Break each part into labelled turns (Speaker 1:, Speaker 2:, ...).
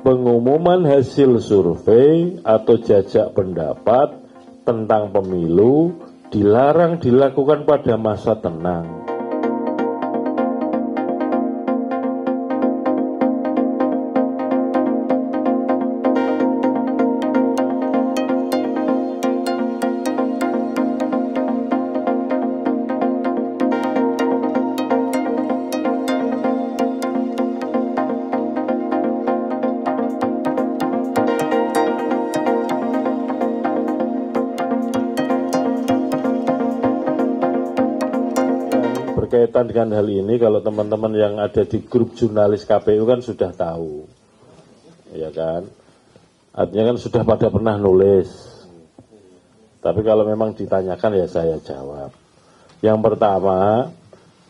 Speaker 1: pengumuman hasil survei atau jajak pendapat tentang pemilu dilarang dilakukan pada masa tenang. Berkaitan dengan hal ini, kalau teman-teman yang ada di grup jurnalis KPU kan sudah tahu, ya kan? Artinya kan sudah pada pernah nulis. Tapi kalau memang ditanyakan ya saya jawab. Yang pertama,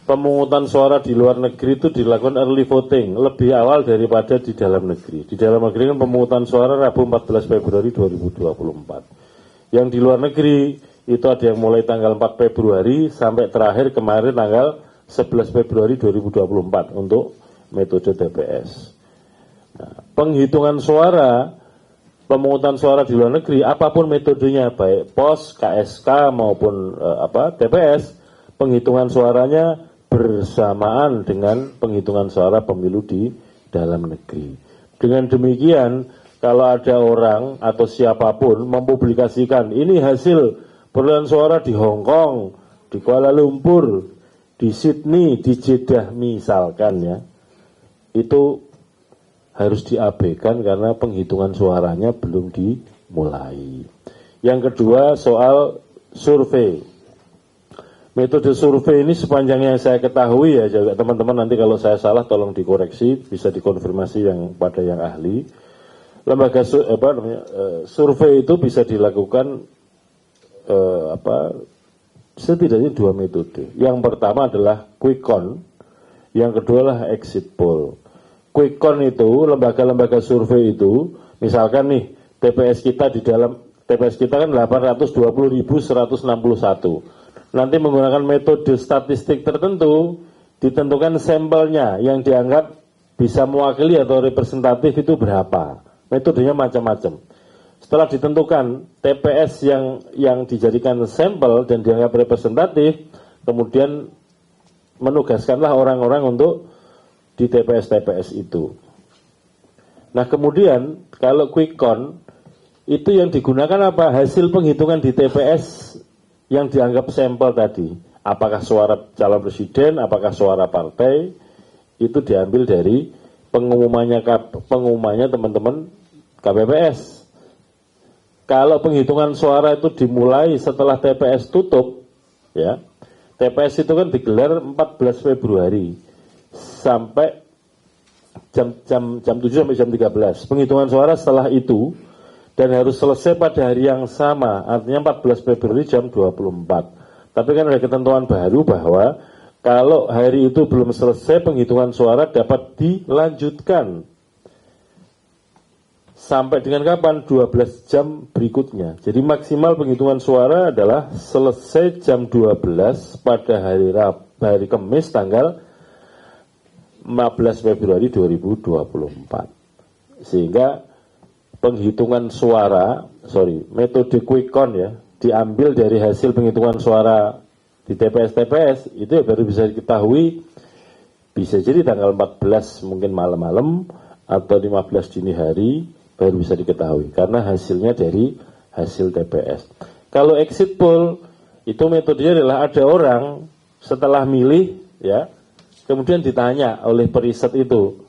Speaker 1: pemungutan suara di luar negeri itu dilakukan early voting lebih awal daripada di dalam negeri. Di dalam negeri kan pemungutan suara Rabu 14 Februari 2024. Yang di luar negeri itu ada yang mulai tanggal 4 Februari sampai terakhir kemarin tanggal 11 Februari 2024 untuk metode TPS. Nah, penghitungan suara, pemungutan suara di luar negeri, apapun metodenya, baik POS, KSK maupun TPS, penghitungan suaranya bersamaan dengan penghitungan suara pemilu di dalam negeri. Dengan demikian, kalau ada orang atau siapapun mempublikasikan ini hasil perolehan suara di Hong Kong, di Kuala Lumpur, di Sydney, di Jeddah misalkan ya, itu harus diabaikan karena penghitungan suaranya belum dimulai. Yang kedua soal survei. Metode survei ini sepanjang yang saya ketahui ya, teman-teman nanti kalau saya salah tolong dikoreksi, bisa dikonfirmasi yang pada yang ahli. Lembaga survei itu bisa dilakukan setidaknya dua metode. Yang pertama adalah quick count, yang kedua adalah exit poll. Quick count itu lembaga-lembaga survei itu, misalkan nih TPS kita kan 820.161. Nanti menggunakan metode statistik tertentu, ditentukan sampelnya yang dianggap bisa mewakili atau representatif itu berapa. Metodenya macam-macam. Setelah ditentukan TPS yang dijadikan sampel dan dianggap representatif, kemudian menugaskanlah orang-orang untuk di TPS-TPS itu. Nah kemudian kalau quick count itu yang digunakan apa? Hasil penghitungan di TPS yang dianggap sampel tadi. Apakah suara calon presiden, apakah suara partai, itu diambil dari pengumumannya teman-teman KPPS. Kalau penghitungan suara itu dimulai setelah TPS tutup, ya, TPS itu kan digelar 14 Februari sampai jam 7 sampai jam 13. Penghitungan suara setelah itu dan harus selesai pada hari yang sama, artinya 14 Februari jam 24. Tapi kan ada ketentuan baru bahwa kalau hari itu belum selesai penghitungan suara dapat dilanjutkan sampai dengan kapan? 12 jam berikutnya. Jadi maksimal penghitungan suara adalah selesai jam 12 pada hari Kamis tanggal 15 Februari 2024. Sehingga penghitungan suara, metode quick count ya, diambil dari hasil penghitungan suara di TPS-TPS, itu ya baru bisa diketahui, bisa jadi tanggal 14 mungkin malam-malam, atau 15 dini hari, baru bisa diketahui karena hasilnya dari hasil TPS. Kalau exit poll itu metodenya adalah ada orang setelah milih ya, kemudian ditanya oleh periset itu,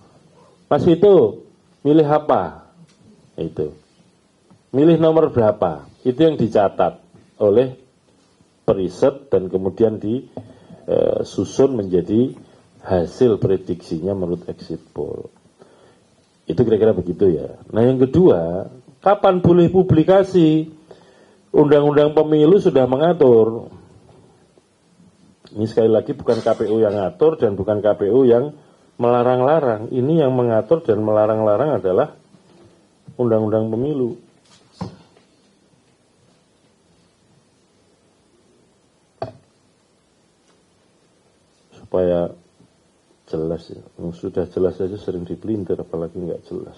Speaker 1: Mas Vito milih apa? Itu milih nomor berapa? Itu yang dicatat oleh periset dan kemudian disusun menjadi hasil prediksinya menurut exit poll. Itu kira-kira begitu ya. Nah yang kedua, kapan boleh publikasi? Undang-undang pemilu sudah mengatur. Ini sekali lagi bukan KPU yang ngatur dan bukan KPU yang melarang-larang. Ini yang mengatur dan melarang-larang adalah undang-undang pemilu. Supaya jelas ya, sudah jelas saja sering dipelintir apalagi nggak jelas.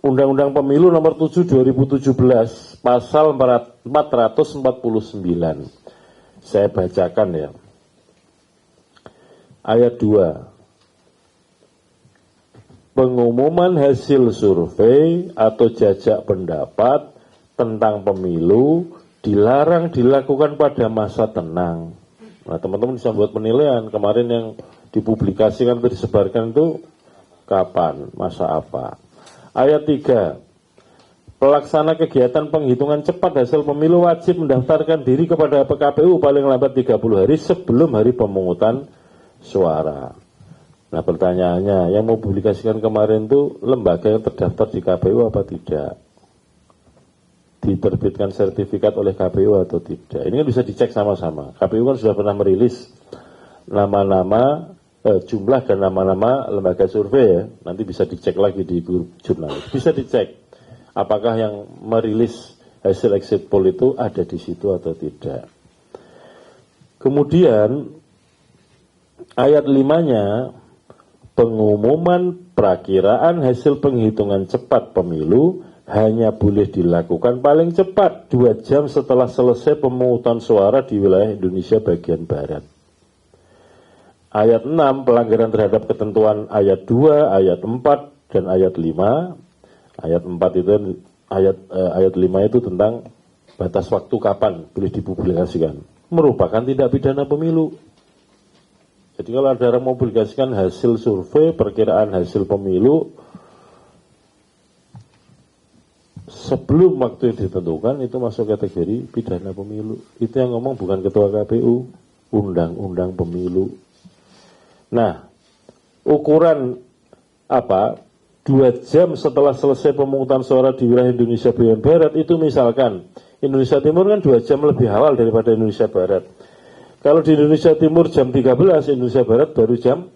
Speaker 1: Undang-Undang Pemilu nomor 7 2017 pasal 449. Saya bacakan ya. Ayat 2. Pengumuman hasil survei atau jajak pendapat tentang pemilu dilarang dilakukan pada masa tenang. Nah, teman-teman bisa buat penilaian kemarin yang dipublikasikan atau disebarkan itu kapan, masa apa. Ayat 3. Pelaksana kegiatan penghitungan cepat hasil pemilu wajib mendaftarkan diri kepada KPU paling lambat 30 hari sebelum hari pemungutan suara. Nah, pertanyaannya, yang mau publikasikan kemarin itu lembaga yang terdaftar di KPU apa tidak? Diterbitkan sertifikat oleh KPU atau tidak? Ini kan bisa dicek sama-sama. KPU kan sudah pernah merilis nama-nama, jumlah dan nama-nama lembaga survei ya. Nanti bisa dicek lagi di grup jurnalis. Bisa dicek apakah yang merilis hasil exit poll itu ada di situ atau tidak. Kemudian ayat 5-nya, pengumuman perakiraan hasil penghitungan cepat pemilu hanya boleh dilakukan paling cepat 2 jam setelah selesai pemungutan suara di wilayah Indonesia bagian Barat. Ayat 6, pelanggaran terhadap ketentuan ayat 2, ayat 4, dan ayat 5. Ayat 4 itu, ayat 5 itu tentang batas waktu kapan boleh dipublikasikan. Merupakan tindak pidana pemilu. Jadi kalau ada orang mempublikasikan hasil survei, perkiraan hasil pemilu, sebelum waktu yang ditentukan, itu masuk kategori pidana pemilu. Itu yang ngomong bukan ketua KPU, undang-undang pemilu. Nah, ukuran apa? 2 jam setelah selesai pemungutan suara di wilayah Indonesia bagian Barat, itu misalkan Indonesia Timur kan 2 jam lebih awal daripada Indonesia Barat. Kalau di Indonesia Timur jam 13, Indonesia Barat baru jam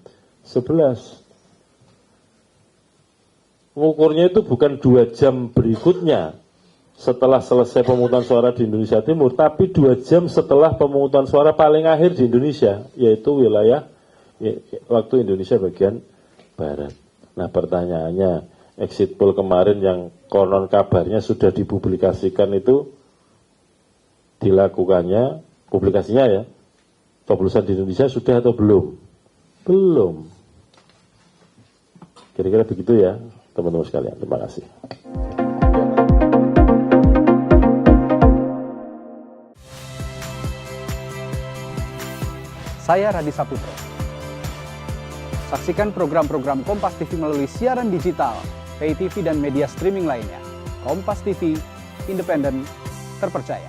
Speaker 1: 11. Ukurnya itu bukan 2 jam berikutnya setelah selesai pemungutan suara di Indonesia Timur, tapi 2 jam setelah pemungutan suara paling akhir di Indonesia, yaitu wilayah waktu Indonesia bagian Barat. Nah, pertanyaannya, exit poll kemarin yang konon kabarnya sudah dipublikasikan itu dilakukannya, publikasinya ya, coblosan di Indonesia sudah atau belum? Belum. Kira-kira begitu ya, teman-teman sekalian. Terima kasih.
Speaker 2: Saya Radi Saputro. Saksikan program-program Kompas TV melalui siaran digital, pay TV dan media streaming lainnya. Kompas TV, independen, terpercaya.